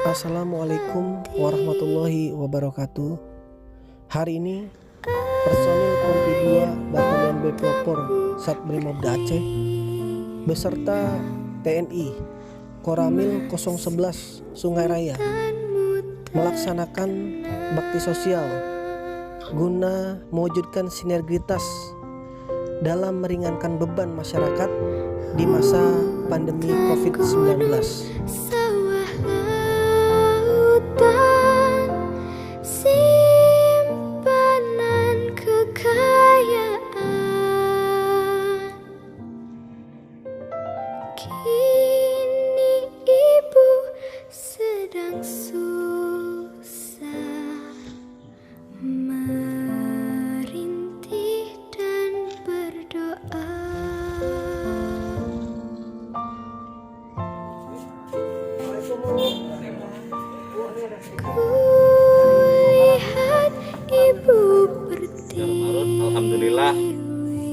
Assalamualaikum warahmatullahi wabarakatuh. Hari ini personil Kompi 2 Batalion B Pelopor Satbrimob Aceh beserta TNI Koramil 011 Sungai Raya melaksanakan bakti sosial guna mewujudkan sinergitas dalam meringankan beban masyarakat di masa pandemi COVID-19. Sawah lautan, simpanan kekayaan, kini ibu sedang susah merintih dan berdoa. Kulihat ibu berdiri. Alhamdulillah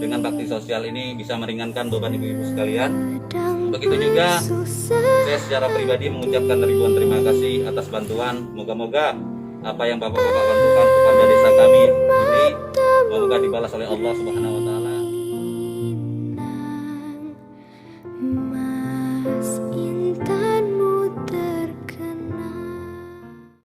dengan bakti sosial ini bisa meringankan beban ibu-ibu sekalian. Begitu juga saya secara pribadi mengucapkan ribuan terima kasih atas bantuan. Moga-moga apa yang bapak-bapak bantukan kepada desa kami ini semoga dibalas oleh Allah Subhanahu wa Ta'ala.